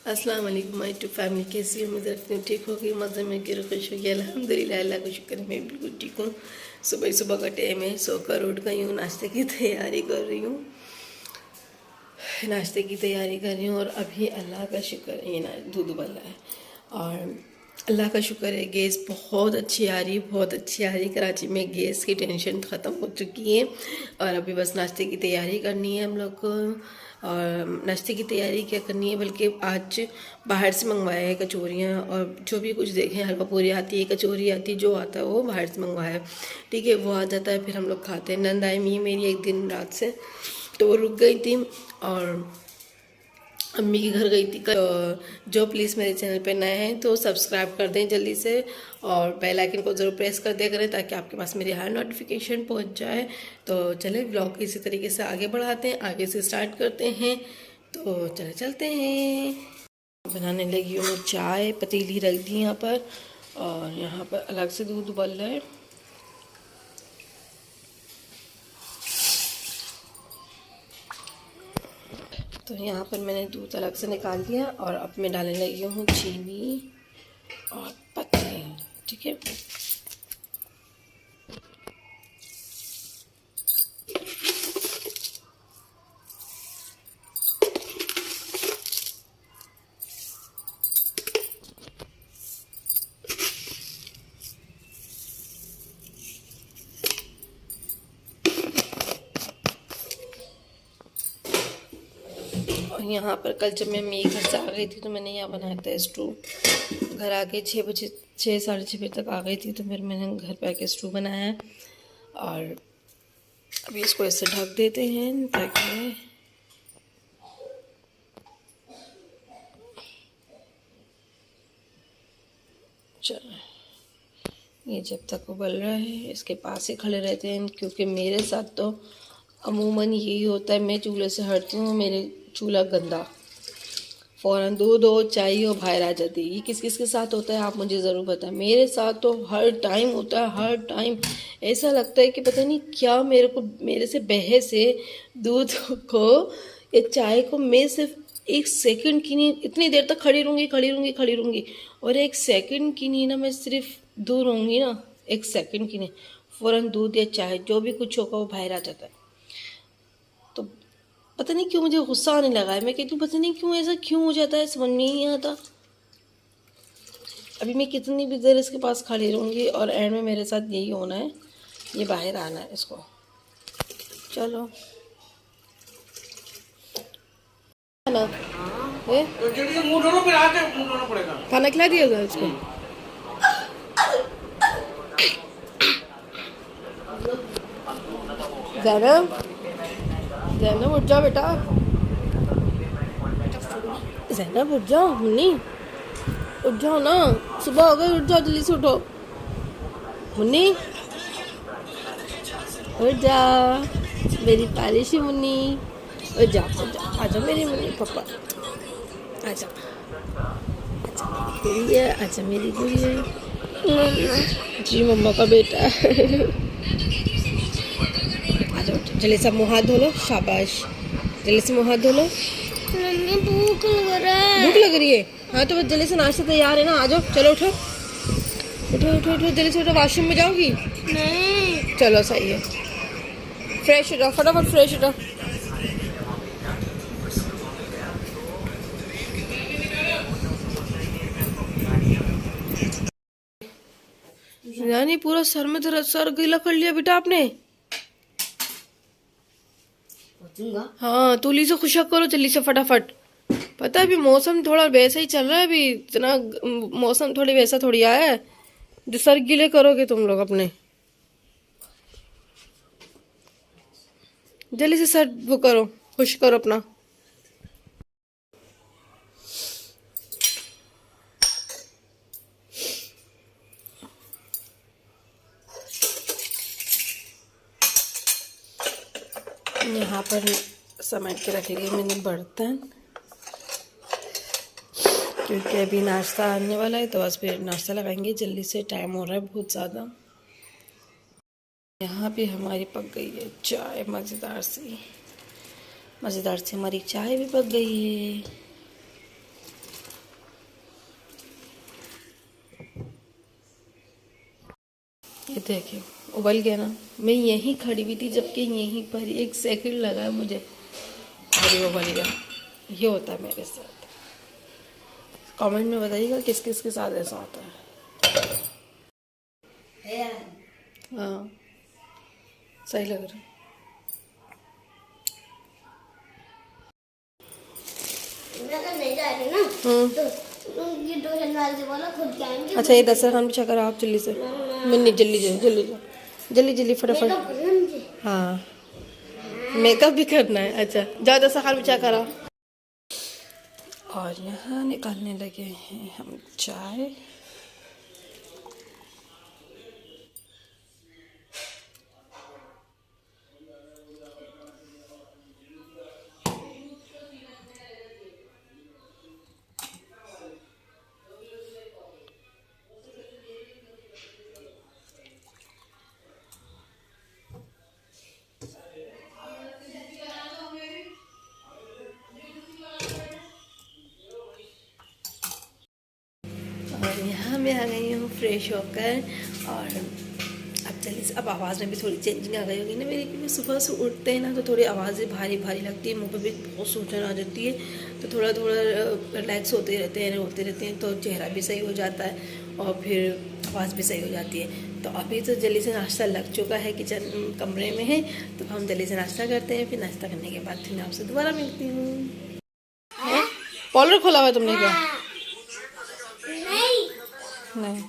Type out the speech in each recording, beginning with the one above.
अस्सलाम वालेकुम my to family. कैसी हो? उम्मीद रखती हूँ ठीक होगी, मज़े में गिर खुश होगी। अल्हम्दुलिल्लाह, अल्लाह का शुक्र है, मैं बिल्कुल ठीक हूँ। सुबह का टाइम है, सोकर उठ गई हूँ, नाश्ते की तैयारी कर रही हूँ। और अभी अल्लाह का शुक्र है, ये ना दूध उबल रहा है और अल्लाह का शुक्र है गैस बहुत अच्छी आ रही, बहुत अच्छी आ रही। कराची में गैस की टेंशन ख़त्म हो चुकी है और अभी बस नाश्ते की तैयारी करनी है हम लोग को। और नाश्ते की तैयारी क्या करनी है, बल्कि आज बाहर से मंगवाया है कचौरियाँ, और जो भी कुछ देखें, हलवा पूरी आती है, कचौरी आती है, जो आता है वो बाहर से मंगवाया है। ठीक है, वो आ जाता है, फिर हम लोग खाते हैं। नंद आई मी मेरी एक दिन रात से, तो वो रुक गई थी और अम्मी के घर गई थी। जो प्लीज़ मेरे चैनल पे नए हैं तो सब्सक्राइब कर दें जल्दी से और बेल आइकन को ज़रूर प्रेस कर दिया करें ताकि आपके पास मेरी हर नोटिफिकेशन पहुंच जाए। तो चले व्लॉग इसी तरीके से आगे बढ़ाते हैं, आगे से स्टार्ट करते हैं। तो चले चलते हैं। बनाने लगी हूँ चाय, पतीली रख दी यहाँ पर और यहाँ पर अलग से दूध उबल रहा है। तो यहाँ पर मैंने दूध अलग से निकाल दिया और अब मैं डालने लगी हूँ चीनी और पत्ती। ठीक है, और यहाँ पर कल जब मैं मेरे घर से आ गई थी तो मैंने यहाँ बनाया था स्टू। घर आके 6 बजे, 6 साढ़े 6 बजे तक आ गई थी, तो फिर मैंने घर पे आके स्टू बनाया है। और अभी इसको ऐसे ढक देते हैं ताकि चलो, ये जब तक उबल रहा है इसके पास ही खड़े रहते हैं, क्योंकि मेरे साथ तो अमूमन यही होता है। मैं चूल्हे से हटती हूँ, मेरे चूल्हा गंदा, फ़ौरन दूध हो चाय हो बाहर आ जाती है। ये किस किस के साथ होता है आप मुझे ज़रूर बताएं। मेरे साथ तो हर टाइम होता है, हर टाइम ऐसा लगता है कि पता नहीं क्या मेरे से बहस है। दूध को या चाय को मैं सिर्फ 1 सेकंड की नहीं, इतनी देर तक खड़ी रहूँगी और 1 सेकंड की नहीं ना, मैं सिर्फ दूर रहूँगी ना, 1 सेकंड की नहीं, फ़ौरन दूध या चाय जो भी कुछ होगा वो बाहर आ जाता है। तो पता नहीं क्यों मुझे गुस्सा आने लगा है। मैं कहती हूँ पता नहीं क्यों ऐसा क्यों हो जाता है, समझ में ही नहीं आता। अभी मैं कितनी भी देर इसके पास खड़ी रहूँगी और एंड में मेरे साथ यही होना है, ये बाहर आना है इसको। चलो खाना खाना खिला दिया था इसको। जैनब, जैनब उठ जाओ बेटा, जैनब उठ जाओ, मुन्नी उठ जाओ ना, सुबह हो गई, उठ जाओ, जल्दी से उठो मुन्नी, उठ जाओ मेरी पालिशी मुन्नी, उठ जाओ, आ जाओ मेरी मुन्नी, पापा आ जाओ, अच्छा मेरी गुड़िया, जी मम्मा का बेटा। आ जाओ, जल्दी से मुँह हाथ धो लो, शाबाश, जल्दी से मुँह हाथ धो लो। भूख लग रही है? हाँ तो बस जल्दी से नाश्ता तैयार है ना, आ जाओ, चलो उठो उठो उठो उठो, जल्दी से उठो। वॉशरूम में जाओगी? नहीं। चलो सही है, फ्रेश हो जाओ, फटाफट फ्रेश हो जाओ। यानी पूरा सर में दर्द, सर गीला कर लिया बेटा आपने। हाँ तूली से खुशक करो जल्दी से फटाफट। पता है अभी मौसम थोड़ा वैसा ही चल रहा है, अभी इतना मौसम थोड़ी वैसा थोड़ी आया है जो सर गीले करोगे तुम लोग अपने। जल्दी से सर वो करो, खुश करो अपना। यहाँ पर समेट के रख लिए मैंने बर्तन, क्योंकि अभी नाश्ता आने वाला है, तो बस फिर नाश्ता लगाएंगे जल्दी से, टाइम हो रहा है बहुत ज़्यादा। यहाँ पे हमारी पक गई है चाय, मज़ेदार सी हमारी चाय भी पक गई है। ये देखिए उबल गया ना। मैं यहीं खड़ी हुई थी जबकि यहीं पर 1 सेकंड लगा मुझे और ये उबल गया। ये होता है मेरे साथ। कमेंट में बताइएगा किस किस के साथ ऐसा होता है। हाँ सही लग रहा है। नहीं जा रही ना तो ये ट्यूशन वाले से बोला खुद के आएंगे। अच्छा ये दस्तरखान बिछा कर आप जल्दी से। मैं नहीं, जल्दी जाओ जल्दी जाओ जल्दी जल्दी फटाफट। हाँ मेकअप भी करना है। अच्छा जाओ दस्तरखान बिछा कर आओ। और यहाँ निकालने लगे हैं हम चाय। और यहाँ मैं आ गई हूँ फ्रेश होकर। और अब जल्दी से, अब आवाज़ में भी थोड़ी चेंजिंग आ गई होगी ना मेरी, क्योंकि सुबह से उठते हैं ना तो थोड़ी आवाज़ें भारी भारी लगती है, मुँह पे भी बहुत सूजन आ जाती है। तो थोड़ा थोड़ा रिलैक्स होते रहते हैं, होते रहते हैं तो चेहरा भी सही हो जाता है और फिर आवाज़ भी सही हो जाती है। तो अभी तो जल्दी से नाश्ता लग चुका है, किचन कमरे में है, तो हम जल्दी से नाश्ता करते हैं। फिर नाश्ता करने के बाद फिर मैं आपसे दोबारा मिलती हूँ। पार्लर खोला हुआ है तुमने क्या? नहीं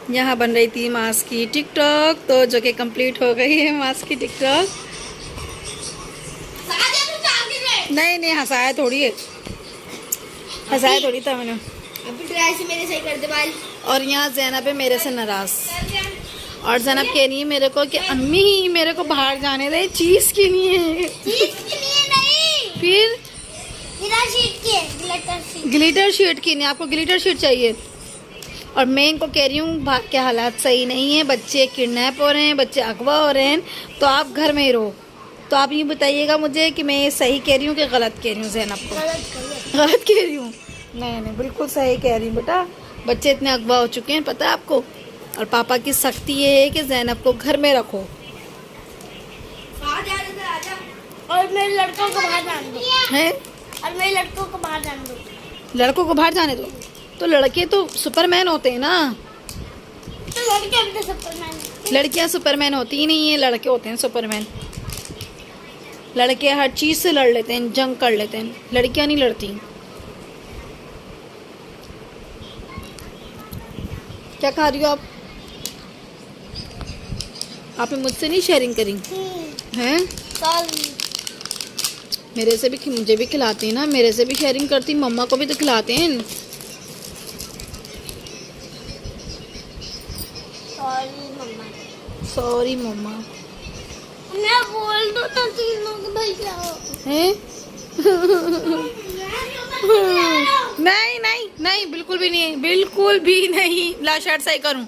यहाँ बन रही थी मास की टिकटॉक, तो जो कि कंप्लीट हो गई है मास की टिकटॉक। नहीं नहीं हंसाया थोड़ी है, हंसाया थोड़ी था मैंने। अभी ट्राई से मेरे सही कर दे बाल। और यहाँ ज़ैनब है मेरे से नाराज, और ज़ैनब कह रही है मेरे को कि अम्मी मेरे को बाहर जाने दे, चीज़ की नहीं है। चीज के लिए नहीं, फिर ग्लिटर शीट की नहीं, आपको ग्लिटर शीट चाहिए। और मैं इनको कह रही हूँ भाग के हालात सही नहीं है, बच्चे किडनैप हो रहे हैं, बच्चे अगवा हो रहे हैं, तो आप घर में ही रहो। तो आप ये बताइएगा मुझे कि मैं सही कह रही हूँ कि गलत कह रही हूँ। ज़ैनब को गलत कह रही हूँ? नहीं नहीं बिल्कुल सही कह रही हूँ बेटा, बच्चे इतने अगवा हो चुके हैं पता है आपको। और पापा की सख्ती ये है कि ज़ैनब को घर में रखो। और मेरे लड़कों को बाहर जाने दो। हैं? और मेरे लड़कों को बाहर जाने दो। लड़कों को बाहर जाने दो? तो लड़के तो सुपरमैन होते हैं ना। तो लड़के भी तो सुपरमैन। लड़कियां सुपरमैन होती ही नहीं है, लड़के होते हैं सुपरमैन। लड़के हर चीज़ से लड़ लेते हैं, जंग कर लेते हैं, लड़कियां नहीं लड़ती। क्या खा रही हो आप? आपने मुझसे नहीं शेयरिंग करी हैं? मेरे से भी, मुझे भी खिलाती हैं ना, मेरे से भी शेयरिंग करती, मम्मा को भी तो खिलाते हैं। सॉरी मम्मा। मैं बोल दो तो तीनों को भैया हैं? नहीं नहीं नहीं बिल्कुल भी नहीं, बिल्कुल भी नहीं। ला शर्ट सही करूं,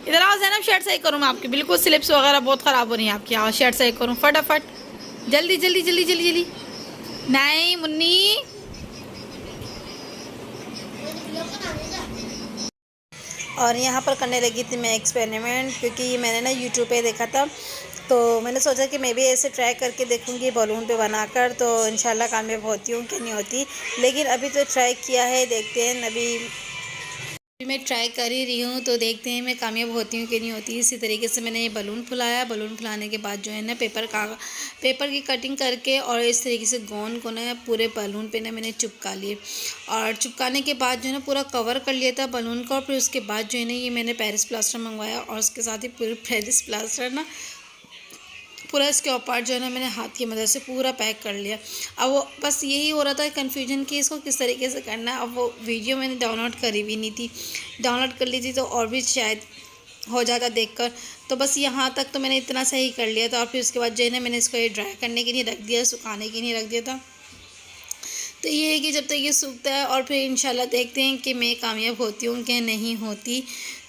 इधर आओ ज़ैनब, शर्ट सही करूं मैं आपकी। बिल्कुल स्लिप्स वगैरह बहुत ख़राब हो रही हैं आपकी। आओ शर्ट सही करूं फटाफट, जल्दी जल्दी जल्दी जल्दी जल्दी। नहीं मुन्नी, और यहाँ पर करने लगी थी मैं एक्सपेरिमेंट, क्योंकि मैंने ना यूट्यूब पे देखा था, तो मैंने सोचा कि मैं भी ऐसे ट्राई करके देखूँगी बलून पे बनाकर, तो इंशाल्लाह कामयाब होती हूँ कि नहीं होती। लेकिन अभी तो ट्राई किया है, देखते हैं। अभी मैं ट्राई कर ही रही हूँ, तो देखते हैं मैं कामयाब होती हूँ कि नहीं होती। इसी तरीके से मैंने ये बलून फुलाया। बलून फुलाने के बाद जो है ना पेपर की कटिंग करके और इस तरीके से गोंद को ना पूरे बलून पे ना मैंने चिपका लिए। और चिपकाने के बाद जो है ना पूरा कवर कर लिया था बलून का। और फिर उसके बाद जो है ना ये मैंने पेरिस प्लास्टर मंगवाया, और उसके साथ ही पूरे पेरिस प्लास्टर ना पूरा इसके ऊपर जो है ना मैंने हाथ की मदद से पूरा पैक कर लिया। अब वो बस यही हो रहा था कन्फ्यूजन कि इसको किस तरीके से करना है। अब वो वीडियो मैंने डाउनलोड करी भी नहीं थी, डाउनलोड कर ली थी तो और भी शायद हो जाता देखकर। तो बस यहाँ तक तो मैंने इतना सही कर लिया था। और फिर उसके बाद जो है ना मैंने इसको ये ड्राई करने के लिए रख दिया, सुखाने के लिए रख दिया था। तो ये है कि जब तक ये सूखता है और फिर इंशाल्लाह देखते हैं कि मैं कामयाब होती हूँ कि नहीं होती।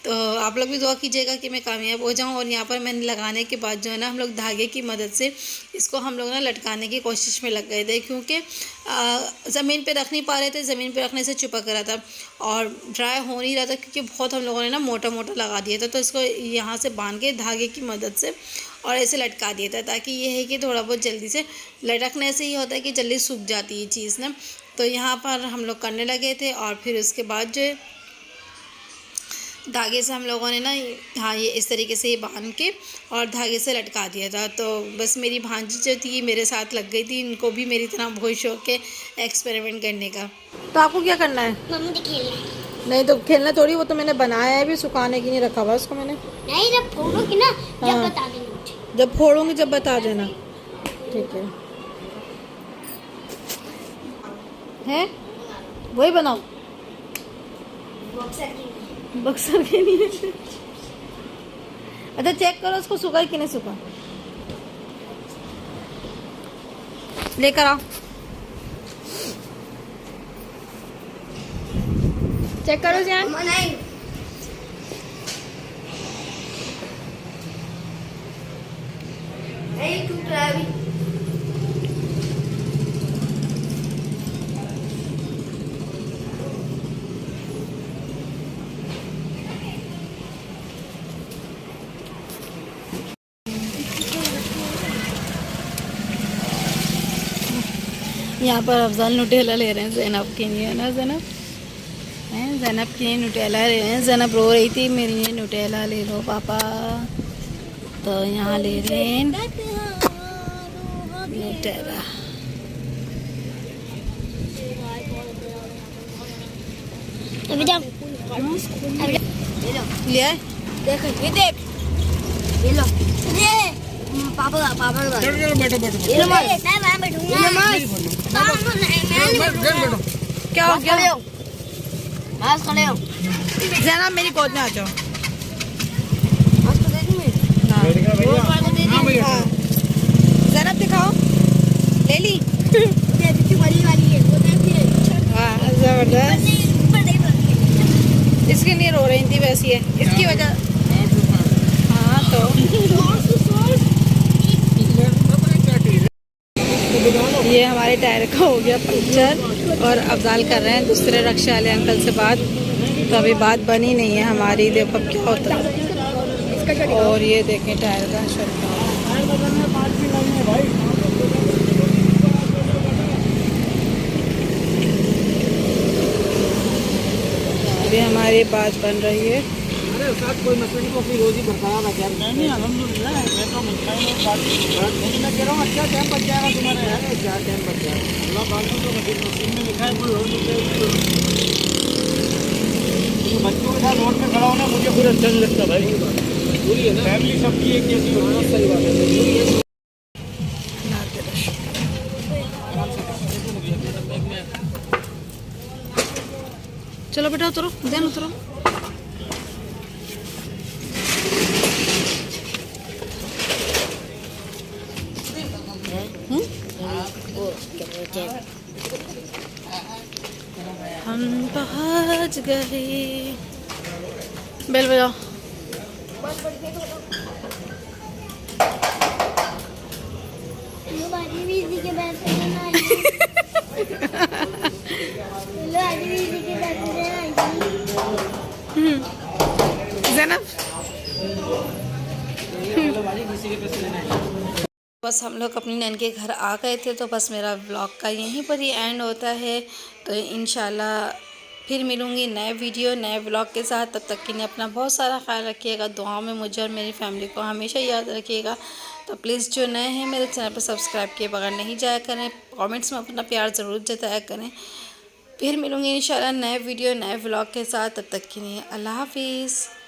तो आप लोग भी दुआ कीजिएगा कि मैं कामयाब हो जाऊँ। और यहाँ पर मैंने लगाने के बाद जो है ना हम लोग धागे की मदद से इसको हम लोग ना लटकाने की कोशिश में लग गए थे, क्योंकि ज़मीन पे रख नहीं पा रहे थे, ज़मीन पे रखने से चिपक रहा था और ड्राई हो नहीं रहा था, क्योंकि बहुत हम लोगों ने ना मोटा मोटा लगा दिया था। तो इसको यहाँ से बांध के धागे की मदद से और ऐसे लटका दिया था, ताकि ये है कि थोड़ा बहुत जल्दी से लटकने से ही होता है कि जल्दी सूख जाती है चीज़ ना। तो यहाँ पर हम लोग करने लगे थे और फिर उसके बाद जो धागे से हम लोगों ने ना, हाँ, ये इस तरीके से ये बांध के और धागे से लटका दिया था। तो बस मेरी भांजी जो थी मेरे साथ लग गई थी, इनको भी मेरी तरह बहुत शौक है एक्सपेरिमेंट करने का। तो आपको क्या करना है? मम्मी तो खेलना है। नहीं तो खेलना थोड़ी, वो तो मैंने बनाया है, भी सुखाने की नहीं रखा हुआ उसको मैंने। नहीं, जब फोड़ोगी ना जब हाँ। बता देना मुझे। जब फोड़ूंगी जब बता देना, ठीक है? हैं वही बनाओ, बॉक्सर की बक्सर के लिए। अच्छा चेक करो उसको सूखा है कि नहीं सूखा, लेकर आओ, चेक करो जान। मम्मा नहीं, नहीं टूट रहा है अभी। यहाँ पर अफजल नुटेला ले रहे हैं ज़ैनब के लिए, है ना ज़ैनब? हैं, ज़ैनब के लिए नुटेला ले रहे हैं। ज़ैनब रो रही थी मेरे लिए नुटेला ले लो पापा, तो यहाँ ले रहे हैं नुटेला। अभी जब लिया देख ये देख, ये लो ये पापा का ये लो मैं बैठूंगा। क्या हो गया? बस खड़े हो। ज़ैनब मेरी गोद में आ जाओ। बस तो दे दूं मैं। हाँ, ज़ैनब दिखाओ, ले ली। ये कितनी बड़ी वाली है वो देखिए। वाह ज़बरदस्त। ऊपर देख, इसकी नहीं रो रही थी वैसे, इसकी वजह। हाँ तो ये हमारे टायर का हो गया पंक्चर और अफजाल कर रहे हैं दूसरे रक्षा वाले अंकल से बात। तो अभी बात बनी नहीं है हमारी, देखो अब क्या होता है। और ये देखें टायर का अभी हमारी बात बन रही है। अरे साथ कोई मसला नहीं, अपनी रोजी बरकरार रखे। नहीं अल्हम्दुलिल्लाह, मैं तो मैं कह रहा हूँ अच्छा टाइम बच जाएगा तुम्हारे। अरे क्या टाइम बच जाएगा, अल्लाह पाक ने तो नसीब में लिखा है। कोई रोज बच्चों के साथ रोड पे खड़ा होना मुझे खुद अच्छा नहीं लगता भाई। पूरी है ना फैमिली सबकी एक जैसी होना, सही बात है। चलो बेटा उतरो, देन उतरो। हम पहुंच गए। बेल बजाओ। बाजी भी इसी के बैठ से ना आई। लो आज भी इसी के बैठ से आई। ज़ैनब बस हम लोग अपनी नैन के घर आ गए थे, तो बस मेरा व्लॉग का यहीं पर ही एंड होता है। तो इंशाल्लाह फिर मिलूँगी नए वीडियो नए व्लॉग के साथ। तब तक के लिए अपना बहुत सारा ख्याल रखिएगा, दुआओं में मुझे और मेरी फैमिली को हमेशा याद रखिएगा। तो प्लीज़ जो नए हैं मेरे चैनल पर सब्सक्राइब किए बगैर नहीं जाया करें, कमेंट्स में अपना प्यार ज़रूर जताया करें। फिर मिलूँगी इंशाल्लाह नए वीडियो नए व्लॉग के साथ। तब तक के लिए अल्लाह हाफिज़।